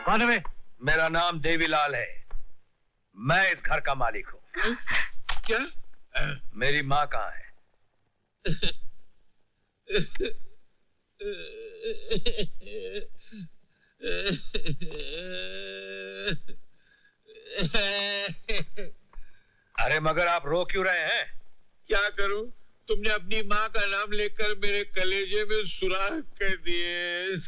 कौन है? मेरा नाम देवीलाल है, मैं इस घर का मालिक हूँ। क्या? मेरी माँ कहाँ है? अरे मगर आप रो क्यों रहे हैं? क्या करूं? तुमने अपनी माँ का नाम लेकर मेरे कलेजे में सुराख कर दिए।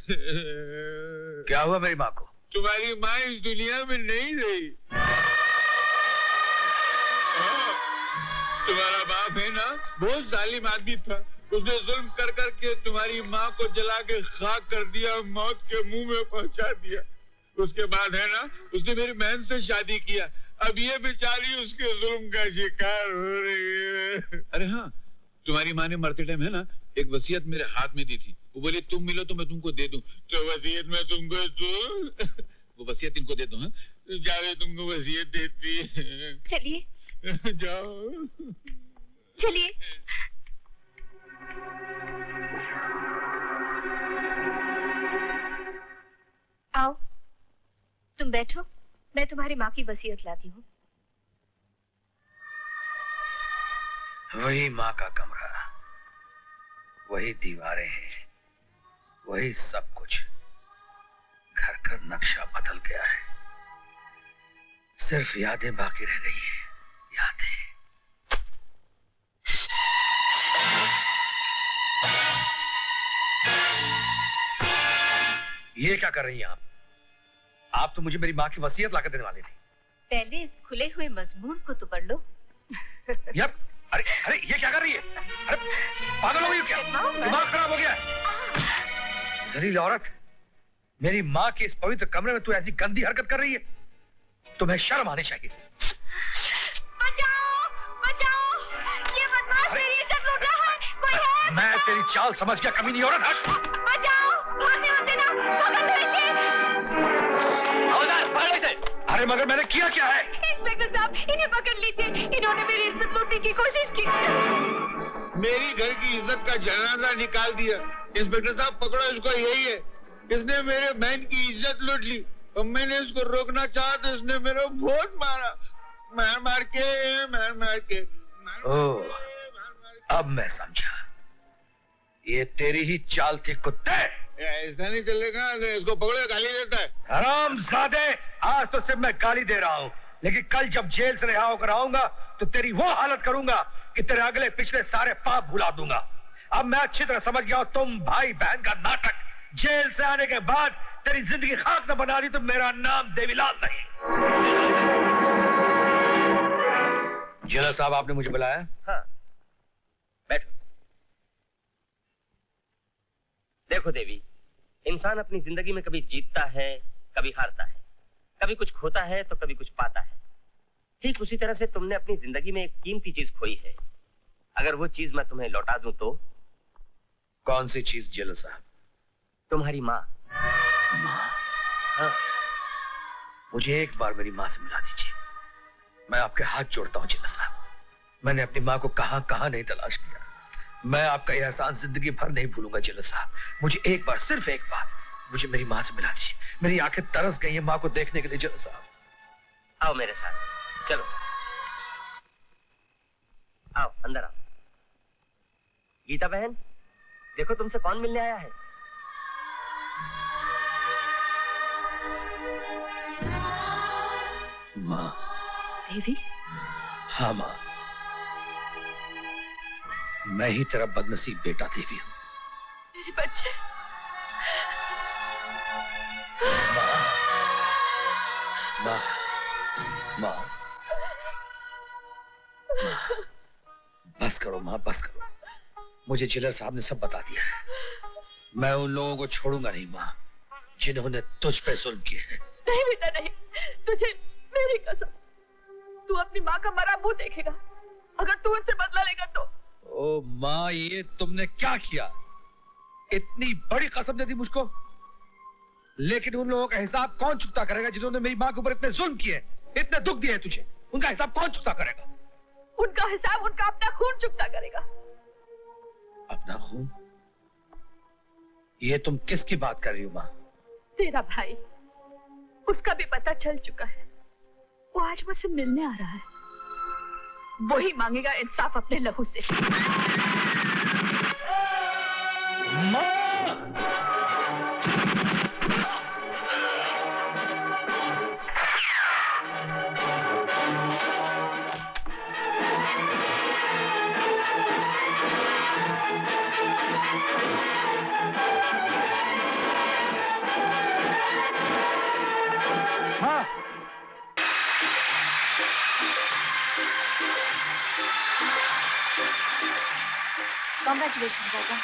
क्या हुआ मेरी माँ को? तुम्हारी माँ इस दुनिया में नहीं रही। तुम्हारा बाप है ना, बहुत जालिम आदमी था। उसने जुल्म कर करके तुम्हारी माँ को जला के खाक कर दिया, मौत के मुंह में पहुंचा दिया। उसके बाद है ना, उसने मेरी बहन से शादी किया। अब ये बेचारी उसके जुल्म का शिकार हो रही है। अरे हाँ, तुम्हारी माँ ने मरते टाइम है ना, एक वसीयत मेरे हाथ में दी थी। वो बोली तुम मिलो तो मैं तुमको दे दूं। तो वसीयत मैं तुमको दूं? वो वसीयत इनको दे दूं? हाँ, जावे तुमको वसीयत देती। चलिए जाओ, चलिए। आओ, तुम बैठो, मैं तुम्हारी माँ की वसीयत लाती हूँ। वही माँ का कमरा, वही दीवारें हैं, वही सब कुछ। घर का नक्शा बदल गया है, सिर्फ यादें बाकी रह गई हैं। यादें। ये क्या कर रही हैं आप? आप तो मुझे मेरी माँ की वसीयत लाकर देने वाली थी। पहले इस खुले हुए मजमून को तो पढ़ लो। यप। अरे अरे ये क्या कर रही है? अरे पागल हो गई क्या? दिमाग खराब हो गया है? जलील औरत, मेरी माँ के इस पवित्र कमरे में तू ऐसी गंदी हरकत कर रही है? तुम्हें शर्म आनी चाहिए। बचाओ, बचाओ, ये बदमाश मेरी इज्जत लूट रहा है। कोई है? मैं तेरी चाल समझ गया, कमीनी औरत। हट। बचाओ, भागने मत देना, पकड़ लो इसे। हवलदार, पकड़ इसे। अरे मगर मैंने किया क्या है? इंस्पेक्टर साहब, इन्हें पकड़ लीजिए, इन्होंने मेरी इज्जत लूटने की कोशिश की। मेरी घर की इज्जत का जनाजा निकाल दिया। इंस्पेक्टर साहब पकड़ो इसको, यही है, इसने मेरे बहन की इज्जत लूट ली और मैंने इसको रोकना चाहा तो इसने मेरे बहुत मारा, मार मार के। ओह, अब मैं समझा, ये तेरी ही चाल थी कुत्ते। ऐसा नहीं चलेगा, इसको पकड़ो, गाली देता है। हरामजादे, आज तो सिर्फ मैं गाली दे रहा हूँ, लेकिन कल जब जेल से रिहा होकर आऊंगा तो तेरी वो हालत करूंगा कि तेरे अगले पिछले सारे पाप भुला दूंगा। अब मैं अच्छी तरह समझ गया हूं तुम भाई बहन का नाटक। जेल से आने के बाद तेरी जिंदगी खाक न बना दी तो मेरा नाम देवीलाल नहीं। जेलर साहब, आपने मुझे बुलाया? हाँ, बैठो। देखो देवी, इंसान अपनी जिंदगी में कभी जीतता है, कभी हारता है, कभी कुछ खोता है तो कभी कुछ पाता है। ठीक उसी तरह से तुमने अपनी जिंदगी में एक कीमती चीज खोई है। अगर वो चीज मैं तुम्हें लौटा दूं तो? कौन सी चीज जेलर साहब? तुम्हारी माँ। माँ? हाँ। मुझे एक बार मेरी माँ से मिला दीजिए, मैं आपके हाथ जोड़ता हूँ जेलर साहब। मैंने अपनी माँ को कहां कहां नहीं तलाश किया। मैं आपका यह एहसान जिंदगी भर नहीं भूलूंगा जेलर साहब। मुझे एक बार, सिर्फ एक बार, मुझे मेरी माँ से मिला दीजिए। मेरी आंखें तरस गई हैं माँ को देखने के लिए जेलर साहब। आओ मेरे साथ, चलो आओ, अंदर आओ। गीता बहन, देखो तुमसे कौन मिलने आया है। माँ। देवी? हाँ माँ, मैं ही तेरा बदनसीब बेटा देवी हूँ। मेरे बच्चे। माँ, माँ, माँ, बस करो माँ, बस करो। मुझे जेलर साहब ने सब बता दिया है। मैं उन लोगों को छोड़ूंगा नहीं माँ, जिन्होंने तुझ पे जुल्म किए हैं। नहीं बेटा नहीं, तुझे मेरी कसम, तू अपनी माँ का मरा मुंह देखेगा अगर तू उनसे बदला लेगा तो। ओ माँ, ये तुमने क्या किया? इतनी बड़ी कसम दे दी मुझको, लेकिन उन लोगों का हिसाब कौन चुकता करेगा जिन्होंने मेरी माँ के ऊपर इतने जुल्म किए, इतने दुख दिए तुझे? उनका हिसाब कौन चुकता करेगा? उनका हिसाब उनका अपना खून चुकता करेगा। अपना खून? ये तुम किसकी बात कर रही हो माँ? तेरा भाई उसका भी पता चल चुका है। वो आज मुझसे मिलने आ रहा है। वही मांगेगा इंसाफ अपने लहू से। Congratulations, Raja.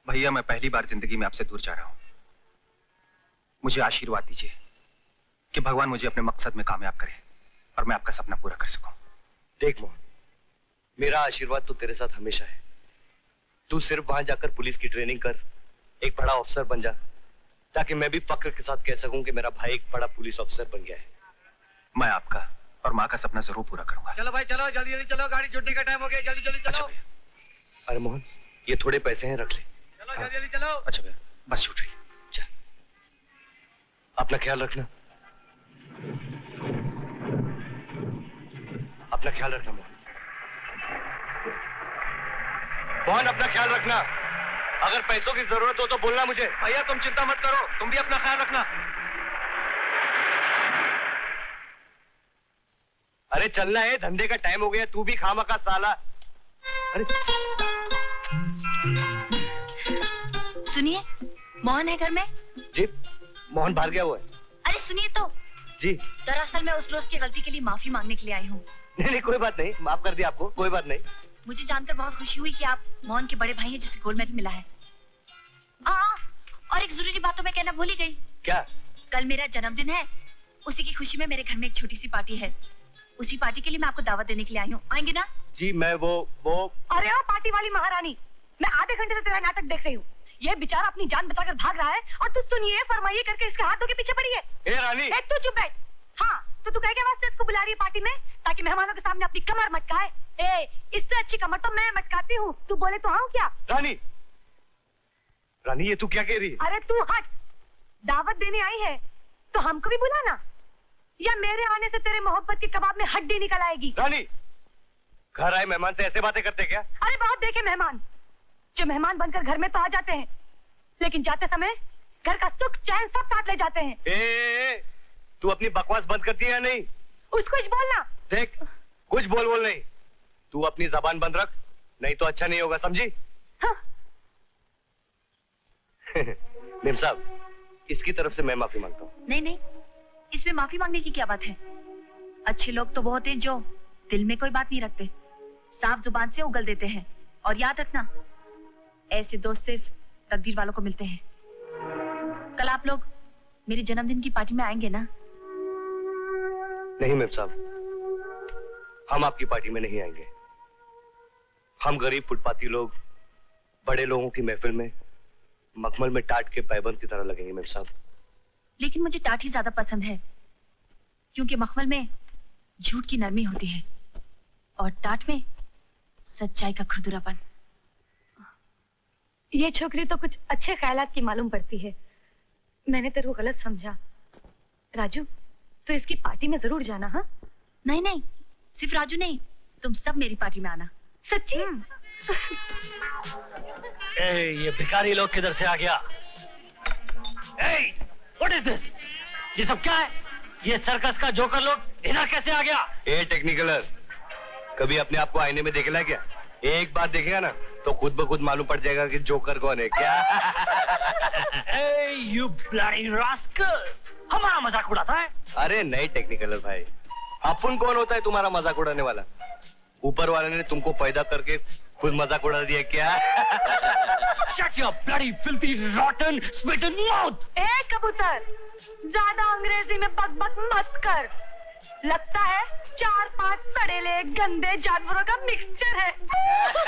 भैया, मैं पहली बार जिंदगी में आपसे दूर जा रहा हूं। मुझे आशीर्वाद दीजिए कि भगवान मुझे अपने मकसद में कामयाब करे और मैं आपका सपना पूरा कर सकूं। देख मोहन, मेरा आशीर्वाद तो तेरे साथ हमेशा है। तू सिर्फ वहां जाकर पुलिस की ट्रेनिंग कर, एक बड़ा ऑफिसर बन जा, ताकि मैं भी फक्र के साथ कह सकूं कि मेरा भाई एक बड़ा पुलिस ऑफिसर बन गया है। मैं आपका और माँ का सपना जरूर पूरा करूंगा। चलो भाई चलो, जल्दी जल्दी चलो, गाड़ी छूटने का टाइम हो गया, जल्दी जल्दी चलो। अच्छा भैया। अरे मोहन, ये थोड़े पैसे हैं, रख ले। चलो जल्दी जल्दी चलो। अच्छा भैया, बस छूट रही है। चल, अपना ख्याल रखना। अपना ख्याल रखना मोहन। मोहन, अपना ख्याल रखना। अगर पैसों की जरूरत हो तो बोलना मुझे। भैया तुम चिंता मत करो, तुम भी अपना ख्याल रखना। अरे चलना है, धंधे का टाइम हो गया, तू भी खामा का साला। अरे सुनिए, मोहन है घर में? जी, मोहन बाहर गया हुआ है। अरे सुनिए तो। जी। दरअसल मैं उस रोज की गलती के लिए माफी मांगने के लिए आई हूँ। नहीं नहीं, कोई बात नहीं, माफ कर दिया आपको, कोई बात नहीं। मुझे जानकर बहुत खुशी हुई कि आप मोहन के बड़े भाई हैं जिसे गोल्ड मेडल मिला है। और एक जरूरी बात तो मैं कहना भूल ही गई। क्या? कल मेरा जन्मदिन है, उसी की खुशी में मेरे घर में एक छोटी सी पार्टी है। उसी पार्टी के लिए मैं आपको दावत देने के लिए आई हूँ। आएंगे ना? जी, मैं वो अरे ओ पार्टी वाली महारानी, मैं आधे घंटे से तेरा नाटक देख रही हूँ। ये बेचारा अपनी जान बचाकर भाग रहा है और तू सुनिए फरमाइए करके इसके हाथों के पीछे पड़ी है। ए रानी, तू चुप बैठ। हाँ, तो तू कह के वास्ते इसको बुला रही है पार्टी में ताकि मेहमानों के सामने अपनी कमर मटकाए। इससे अच्छी कमर तो मैं मटकाती हूँ। तू बोले तो हाँ क्या? रानी, रानी ये तू क्या कह रही है? अरे तू हट, दावत देने आई है तो हमको भी बुलाना, या मेरे आने से तेरे मोहब्बत के कबाब में हड्डी निकल आएगी। रानी, घर आए मेहमान से ऐसे बातें करते क्या? अरे बहुत देखे मेहमान, जो मेहमान बनकर घर में तो आ जाते हैं लेकिन जाते समय घर का सुख चैन सब साथ ले जाते हैं। तू अपनी बकवास बंद करती है या नहीं? कुछ बोलना। देख, कुछ बोल नहीं, तू अपनी जबान बंद रख, नहीं तो अच्छा नहीं होगा, समझी? हाँ। मेम साहब, इसकी तरफ से मैं माफी मांगता हूँ। नहीं, इसमें माफी मांगने की क्या बात है? अच्छे लोग तो बहुत हैं जो दिल में कोई बात नहीं रखते, साफ जुबान से उगल देते हैं। और याद रखना, ऐसे दोस्त सिर्फ तकदीर वालों को मिलते हैं। कल आप लोग मेरे जन्मदिन की पार्टी में आएंगे ना? नहीं मेम साहब, हम आपकी पार्टी में नहीं आएंगे। हम गरीब फुटपाती लोग बड़े लोगों की महफिल में मखमल में टाट के पैबंद की तरह लगेंगे मेम साहब। लेकिन मुझे टाट ही ज्यादा पसंद है, क्योंकि मखमल में झूठ की नरमी होती है और टाट में सच्चाई का खुरदुरापन। ये छोकरी तो कुछ अच्छे ख्यालात की मालूम पड़ती है। मैंने तेरे को गलत समझा। राजू, तो इसकी पार्टी में जरूर जाना। हाँ? नहीं, सिर्फ राजू नहीं, तुम सब मेरी पार्टी में आना। सच्ची? ये भिखारी लोग किधर से आ गया? What is this? ये सब क्या है? ये सर्कस का जोकर लोग इधर कैसे आ गया? टेक्निकलर, कभी अपने आप को आईने में देखेला क्या? एक बार देखेगा ना तो खुद ब खुद मालूम पड़ जाएगा कि जोकर कौन है। क्या? You bloody rascal! हमारा मजाक उड़ाता है। अरे नहीं टेक्निकल भाई, अपन कौन होता है तुम्हारा मजाक उड़ाने वाला? ऊपर वाले ने तुमको पैदा करके खुद मजाक उड़ा दिया क्या? Shut your bloody filthy rotten spitting mouth! ए कबूतर, ज्यादा अंग्रेजी में बकबक मत कर। लगता है 4-5 सड़ेले गंदे जानवरों का मिक्सचर है।